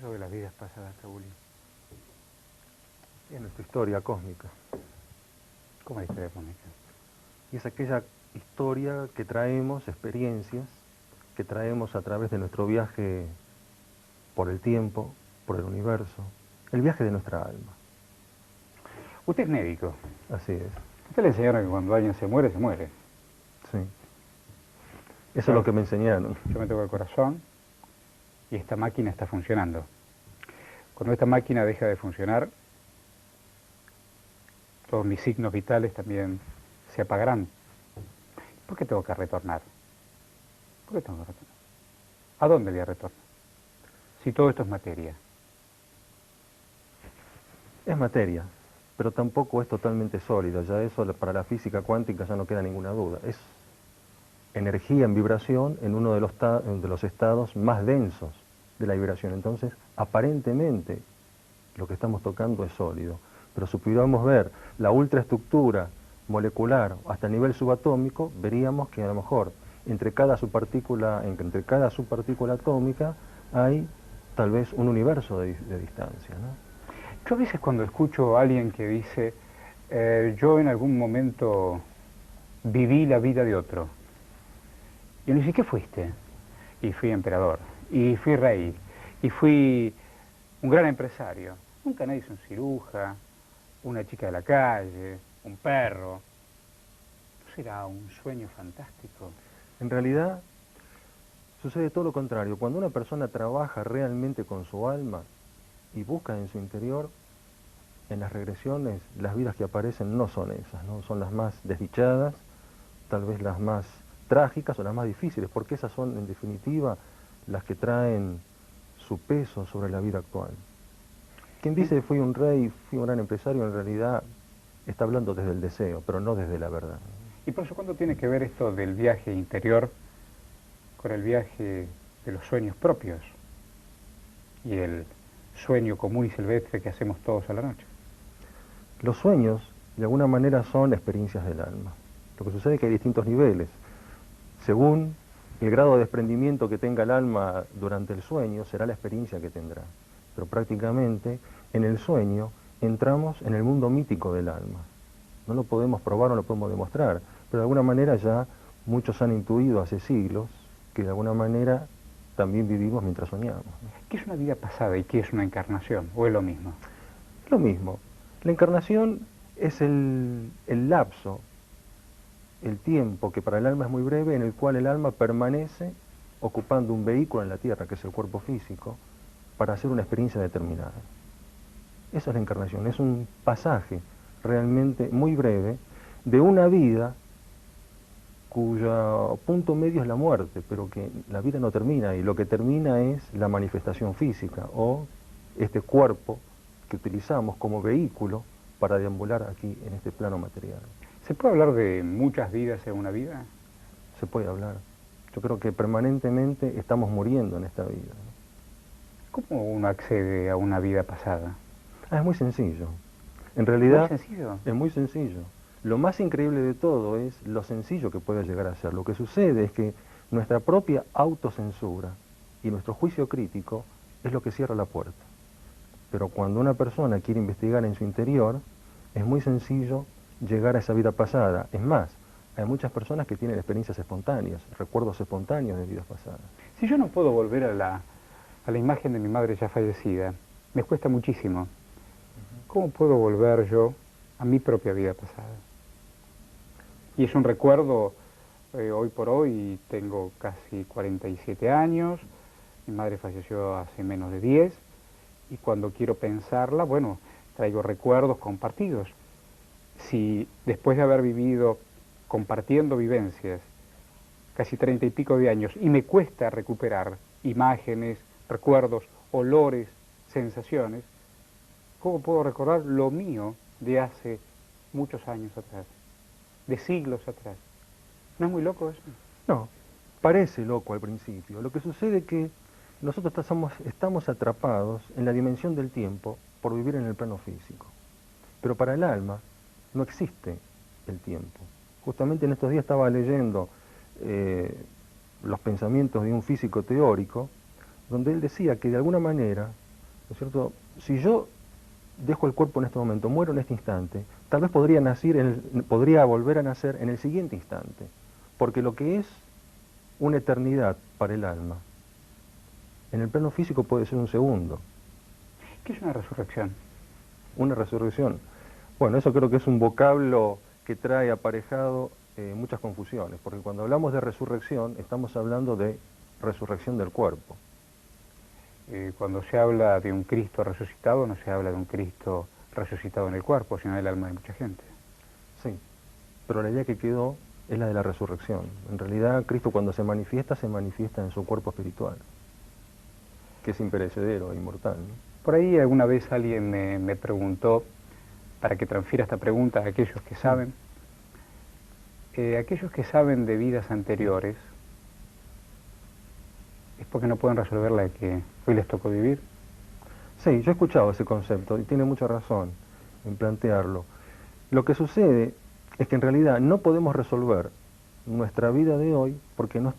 eso de las vidas pasadas, Tabuli? Es nuestra historia cósmica. ¿Cómo es la historia cósmica? Y es aquella historia que traemos, experiencias, que traemos a través de nuestro viaje por el tiempo, por el universo, el viaje de nuestra alma. Usted es médico. Así es. Usted le enseñaron que cuando alguien se muere, se muere. Sí. Eso es lo que me enseñaron. Yo me toco el corazón y esta máquina está funcionando. Cuando esta máquina deja de funcionar, todos mis signos vitales también se apagarán. ¿Por qué tengo que retornar? ¿Por qué tengo que retornar? ¿A dónde voy a retornar? Si todo esto es materia. Es materia, pero tampoco es totalmente sólida. Ya eso para la física cuántica ya no queda ninguna duda. Es energía en vibración en uno de los estados más densos de la vibración. Entonces, aparentemente, lo que estamos tocando es sólido. Pero si pudiéramos ver la ultraestructura molecular hasta el nivel subatómico, veríamos que a lo mejor entre cada subpartícula atómica hay tal vez un universo de distancia, ¿no? Yo a veces cuando escucho a alguien que dice, yo en algún momento viví la vida de otro, yo le digo, ¿qué fuiste? Y fui emperador, y fui rey, y fui un gran empresario. Nunca nadie hizo un ciruja, una chica de la calle, un perro. ¿No será un sueño fantástico? En realidad, sucede todo lo contrario. Cuando una persona trabaja realmente con su alma y busca en su interior, en las regresiones, las vidas que aparecen no son esas, ¿no? Son las más desdichadas, tal vez las más trágicas o las más difíciles, porque esas son, en definitiva, las que traen su peso sobre la vida actual. Quien dice fui un rey, fui un gran empresario, en realidad está hablando desde el deseo, pero no desde la verdad. ¿Y por eso cuándo tiene que ver esto del viaje interior con el viaje de los sueños propios y el sueño común y silvestre que hacemos todos a la noche? Los sueños, de alguna manera, son experiencias del alma. Lo que sucede es que hay distintos niveles. Según el grado de desprendimiento que tenga el alma durante el sueño, será la experiencia que tendrá. Pero prácticamente, en el sueño, entramos en el mundo mítico del alma. No lo podemos probar, no lo podemos demostrar, pero de alguna manera ya muchos han intuido hace siglos que de alguna manera también vivimos mientras soñamos. ¿Qué es una vida pasada y qué es una encarnación? ¿O es lo mismo? Es lo mismo. La encarnación es el lapso, el tiempo que para el alma es muy breve, en el cual el alma permanece ocupando un vehículo en la tierra, que es el cuerpo físico, para hacer una experiencia determinada. Eso es la encarnación, es un pasaje realmente muy breve de una vida cuyo punto medio es la muerte, pero que la vida no termina, y lo que termina es la manifestación física, o este cuerpo que utilizamos como vehículo para deambular aquí en este plano material. ¿Se puede hablar de muchas vidas en una vida? Se puede hablar. Yo creo que permanentemente estamos muriendo en esta vida. ¿Cómo uno accede a una vida pasada? Es muy sencillo. En realidad, ¿Muy sencillo? es muy sencillo. Lo más increíble de todo es lo sencillo que puede llegar a ser. Lo que sucede es que nuestra propia autocensura y nuestro juicio crítico es lo que cierra la puerta. Pero cuando una persona quiere investigar en su interior, es muy sencillo llegar a esa vida pasada. Es más, hay muchas personas que tienen experiencias espontáneas, recuerdos espontáneos de vidas pasadas. Si yo no puedo volver a la imagen de mi madre ya fallecida, me cuesta muchísimo. ¿Cómo puedo volver yo a mi propia vida pasada? Y es un recuerdo, hoy por hoy tengo casi 47 años, mi madre falleció hace menos de 10, y cuando quiero pensarla, bueno, traigo recuerdos compartidos. Si después de haber vivido compartiendo vivencias casi 30 y pico de años, y me cuesta recuperar imágenes, recuerdos, olores, sensaciones, ¿cómo puedo recordar lo mío de hace muchos años atrás, de siglos atrás? ¿No es muy loco eso? No, parece loco al principio. Lo que sucede es que nosotros estamos atrapados en la dimensión del tiempo por vivir en el plano físico. Pero para el alma no existe el tiempo. Justamente en estos días estaba leyendo los pensamientos de un físico teórico, donde él decía que de alguna manera ¿no es cierto? Si yo dejo el cuerpo en este momento, muero en este instante, tal vez podría podría volver a nacer en el siguiente instante, porque lo que es una eternidad para el alma, en el plano físico puede ser un segundo. ¿Qué es una resurrección? Una resurrección. Bueno, eso creo que es un vocablo que trae aparejado muchas confusiones, porque cuando hablamos de resurrección estamos hablando de resurrección del cuerpo. Cuando se habla de un Cristo resucitado, no se habla de un Cristo resucitado en el cuerpo, sino en el alma de mucha gente. Sí, pero la idea que quedó es la de la resurrección. En realidad, Cristo cuando se manifiesta en su cuerpo espiritual, que es imperecedero e inmortal, ¿no? Por ahí alguna vez alguien me preguntó, para que transfiera esta pregunta a aquellos que saben, aquellos que saben de vidas anteriores, ¿es porque no pueden resolver la que hoy les tocó vivir? Sí, yo he escuchado ese concepto y tiene mucha razón en plantearlo. Lo que sucede es que en realidad no podemos resolver nuestra vida de hoy porque no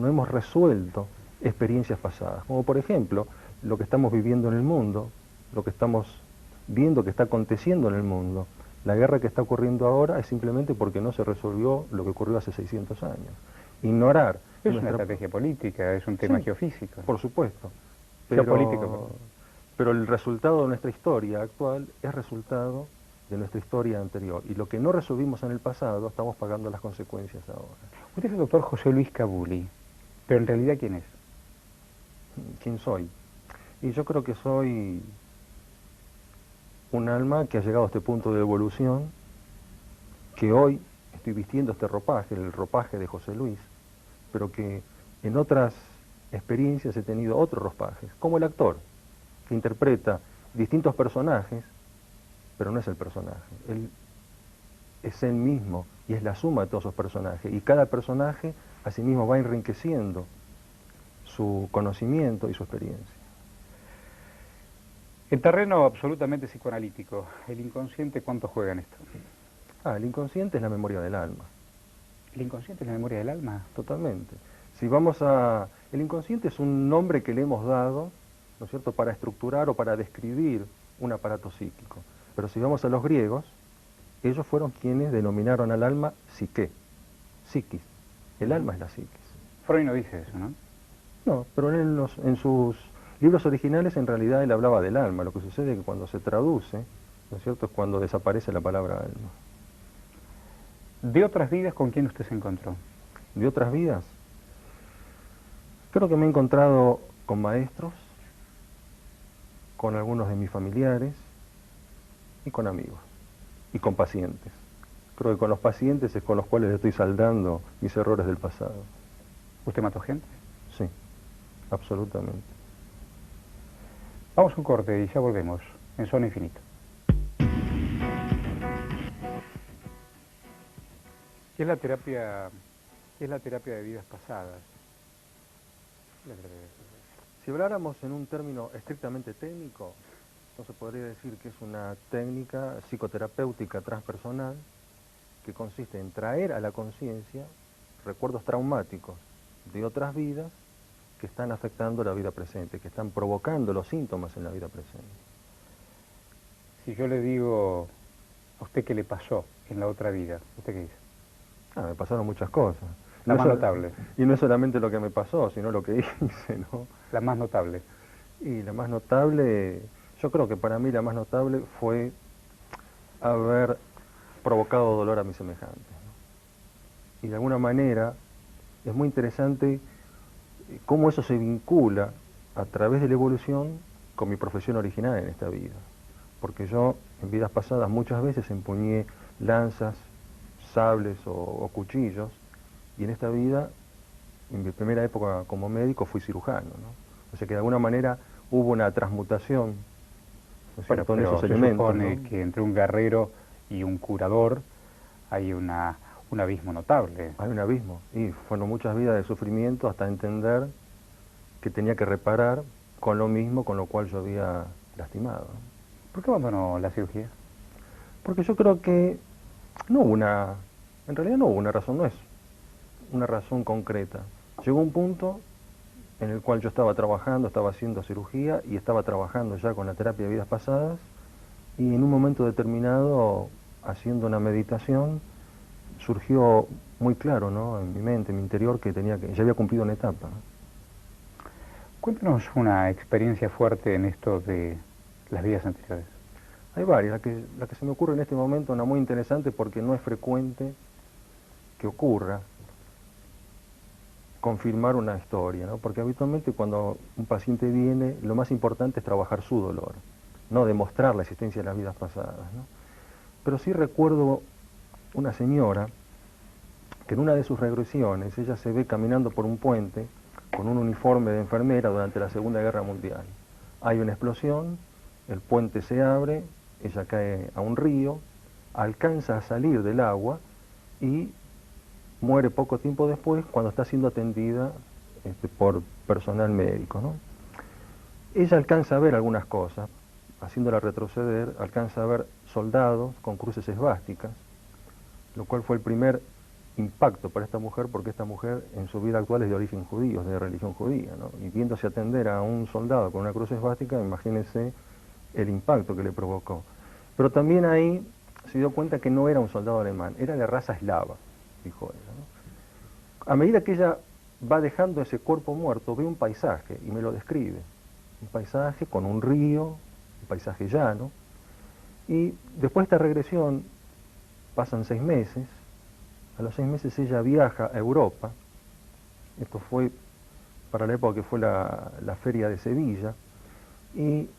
hemos resuelto experiencias pasadas. Como por ejemplo, lo que estamos viviendo en el mundo, lo que estamos viendo que está aconteciendo en el mundo. La guerra que está ocurriendo ahora es simplemente porque no se resolvió lo que ocurrió hace 600 años. Ignorar... Es una estrategia política, es un tema sí, geofísico. Por supuesto. Geopolítico. Pero el resultado de nuestra historia actual es resultado de nuestra historia anterior. Y lo que no resolvimos en el pasado, estamos pagando las consecuencias ahora. Usted es el doctor José Luis Cabuli, pero en realidad ¿quién es? ¿Quién soy? Y yo creo que soy un alma que ha llegado a este punto de evolución, que hoy estoy vistiendo este ropaje, el ropaje de José Luis, pero que en otras experiencias he tenido otros ropajes, como el actor, que interpreta distintos personajes, pero no es el personaje. Él es él mismo y es la suma de todos esos personajes. Y cada personaje asimismo va enriqueciendo su conocimiento y su experiencia. En terreno absolutamente psicoanalítico, ¿el inconsciente cuánto juega en esto? El inconsciente es la memoria del alma. ¿El inconsciente es la memoria del alma? Totalmente. El inconsciente es un nombre que le hemos dado, ¿no es cierto?, para estructurar o para describir un aparato psíquico. Pero si vamos a los griegos, ellos fueron quienes denominaron al alma psique, psiquis. El alma es la psiquis. Freud no dice eso, ¿no? No, pero en sus libros originales en realidad él hablaba del alma. Lo que sucede es que cuando se traduce, ¿no es cierto?, es cuando desaparece la palabra alma. ¿De otras vidas con quién usted se encontró? ¿De otras vidas? Creo que me he encontrado con maestros, con algunos de mis familiares y con amigos y con pacientes. Creo que con los pacientes es con los cuales estoy saldando mis errores del pasado. ¿Usted mató gente? Sí, absolutamente. Vamos a un corte y ya volvemos en Zona Infinita. ¿Qué es la terapia de vidas pasadas? Si habláramos en un término estrictamente técnico, entonces podría decir que es una técnica psicoterapéutica transpersonal que consiste en traer a la conciencia recuerdos traumáticos de otras vidas que están afectando la vida presente, que están provocando los síntomas en la vida presente. Si yo le digo a usted qué le pasó en la otra vida, ¿usted qué dice? Me pasaron muchas cosas. La más notable. Y no es solamente lo que me pasó, sino lo que hice, ¿no? La más notable. Y la más notable, yo creo que para mí la más notable fue haber provocado dolor a mis semejantes, ¿no? Y de alguna manera es muy interesante cómo eso se vincula a través de la evolución con mi profesión original en esta vida. Porque yo en vidas pasadas muchas veces empuñé lanzas, sables o cuchillos, y en esta vida, en mi primera época como médico, fui cirujano, ¿no? O sea que de alguna manera hubo una transmutación, ¿no es cierto?, en esos elementos. Se supone, ¿no?, que entre un guerrero y un curador hay un abismo notable. Hay un abismo, y fueron muchas vidas de sufrimiento hasta entender que tenía que reparar con lo mismo con lo cual yo había lastimado. ¿Por qué abandonó la cirugía? Porque yo creo que en realidad no hubo una razón, no es una razón concreta. Llegó un punto en el cual yo estaba trabajando, estaba haciendo cirugía y estaba trabajando ya con la terapia de vidas pasadas, y en un momento determinado, haciendo una meditación, surgió muy claro, ¿no?, en mi mente, en mi interior, que ya había cumplido una etapa. Cuéntanos una experiencia fuerte en esto de las vidas anteriores. Hay varias, la que se me ocurre en este momento, una muy interesante porque no es frecuente que ocurra confirmar una historia, ¿no? Porque habitualmente cuando un paciente viene, lo más importante es trabajar su dolor, no demostrar la existencia de las vidas pasadas, ¿no? Pero sí recuerdo una señora que en una de sus regresiones ella se ve caminando por un puente con un uniforme de enfermera durante la Segunda Guerra Mundial. Hay una explosión, el puente se abre, ella cae a un río, alcanza a salir del agua y muere poco tiempo después cuando está siendo atendida por personal médico, ¿no? Ella alcanza a ver algunas cosas, haciéndola retroceder, alcanza a ver soldados con cruces esvásticas, lo cual fue el primer impacto para esta mujer, porque esta mujer en su vida actual es de origen judío, es de religión judía, ¿no? Y viéndose atender a un soldado con una cruz esvástica, imagínense el impacto que le provocó. Pero también ahí se dio cuenta que no era un soldado alemán, era de raza eslava, dijo ella, ¿no? A medida que ella va dejando ese cuerpo muerto, ve un paisaje y me lo describe. Un paisaje con un río, un paisaje llano. Y después de esta regresión, pasan 6 meses. A los 6 meses ella viaja a Europa. Esto fue para la época que fue la feria de Sevilla. Y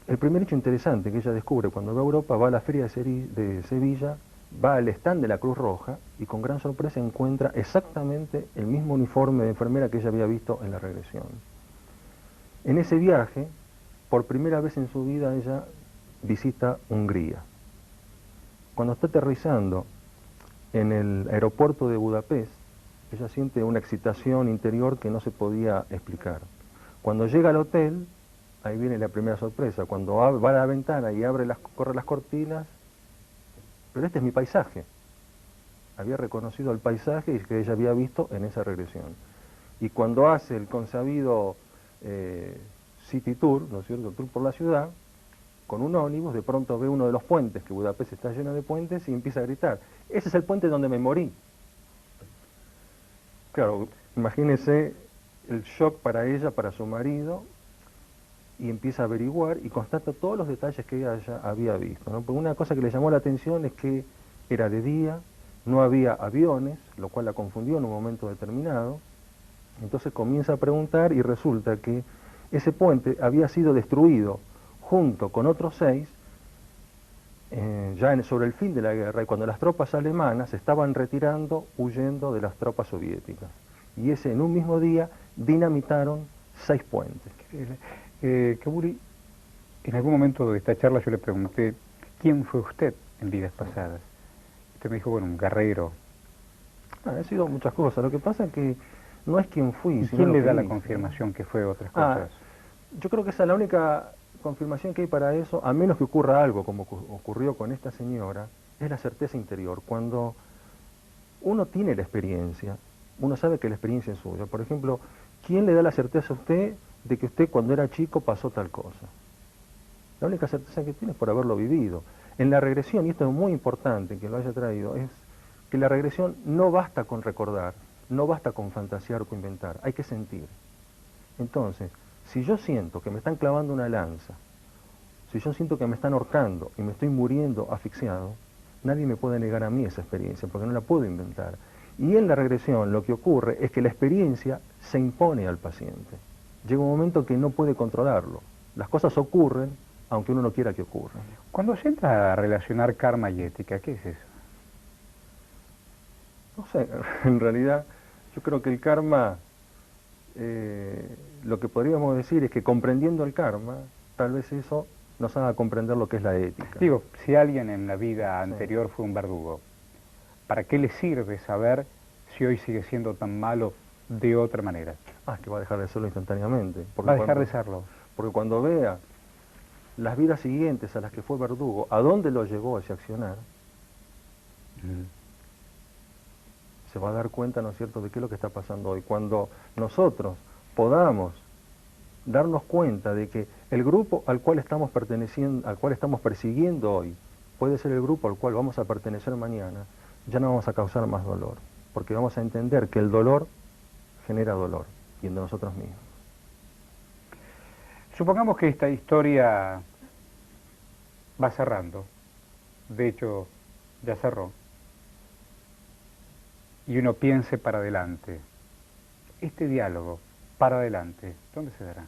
el primer hecho interesante que ella descubre cuando va a Europa, va a la feria de Sevilla, va al stand de la Cruz Roja y con gran sorpresa encuentra exactamente el mismo uniforme de enfermera que ella había visto en la regresión. En ese viaje, por primera vez en su vida, ella visita Hungría. Cuando está aterrizando en el aeropuerto de Budapest, ella siente una excitación interior que no se podía explicar. Cuando llega al hotel, ahí viene la primera sorpresa. Cuando va a la ventana y corre las cortinas, pero este es mi paisaje. Había reconocido el paisaje que ella había visto en esa regresión. Y cuando hace el consabido City Tour, ¿no es cierto?, tour por la ciudad, con un ómnibus, de pronto ve uno de los puentes, que Budapest está lleno de puentes, y empieza a gritar: ese es el puente donde me morí. Claro, imagínense el shock para ella, para su marido, y empieza a averiguar y constata todos los detalles que ella ya había visto, ¿no? Porque una cosa que le llamó la atención es que era de día, no había aviones, lo cual la confundió en un momento determinado. Entonces comienza a preguntar y resulta que ese puente había sido destruido junto con otros 6 sobre el fin de la guerra, y cuando las tropas alemanas se estaban retirando, huyendo de las tropas soviéticas. Y en un mismo día dinamitaron 6 puentes. Kabuli, en algún momento de esta charla yo le pregunté: ¿quién fue usted en vidas pasadas? Usted me dijo: bueno, un guerrero. Han sido muchas cosas. Lo que pasa es que no es quién fui, ¿Y sino quién lo le que da la hice, confirmación que fue otras cosas? Yo creo que esa es la única confirmación que hay para eso, a menos que ocurra algo como ocurrió con esta señora, es la certeza interior. Cuando uno tiene la experiencia, uno sabe que la experiencia es suya. Por ejemplo, ¿quién le da la certeza a usted de que usted cuando era chico pasó tal cosa? La única certeza que tiene es por haberlo vivido. En la regresión, y esto es muy importante que lo haya traído, es que la regresión no basta con recordar, no basta con fantasear o con inventar, hay que sentir. Entonces, si yo siento que me están clavando una lanza, si yo siento que me están ahorcando y me estoy muriendo asfixiado, nadie me puede negar a mí esa experiencia, porque no la puedo inventar. Y en la regresión lo que ocurre es que la experiencia se impone al paciente. Llega un momento que no puede controlarlo. Las cosas ocurren, aunque uno no quiera que ocurran. Cuando se entra a relacionar karma y ética, ¿qué es eso? No sé, en realidad yo creo que el karma, lo que podríamos decir es que comprendiendo el karma, tal vez eso nos haga comprender lo que es la ética. Digo, si alguien en la vida anterior fue un verdugo, ¿para qué le sirve saber si hoy sigue siendo tan malo de otra manera? Que va a dejar de serlo instantáneamente. Va a dejar de serlo. Porque cuando vea las vidas siguientes a las que fue verdugo, ¿a dónde lo llevó ese accionar? Se va a dar cuenta, ¿no es cierto?, de qué es lo que está pasando hoy. Cuando nosotros podamos darnos cuenta de que el grupo al cual estamos perteneciendo, al cual estamos persiguiendo hoy, puede ser el grupo al cual vamos a pertenecer mañana, ya no vamos a causar más dolor, porque vamos a entender que el dolor genera dolor, y en nosotros mismos. Supongamos que esta historia va cerrando, de hecho ya cerró, y uno piense para adelante. Este diálogo, para adelante, ¿dónde se dará?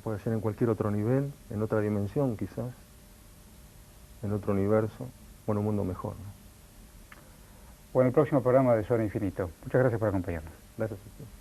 Puede ser en cualquier otro nivel, en otra dimensión quizás, en otro universo, o en un mundo mejor, ¿no? O en el próximo programa de Zona Infinito. Muchas gracias por acompañarnos. Gracias a ti.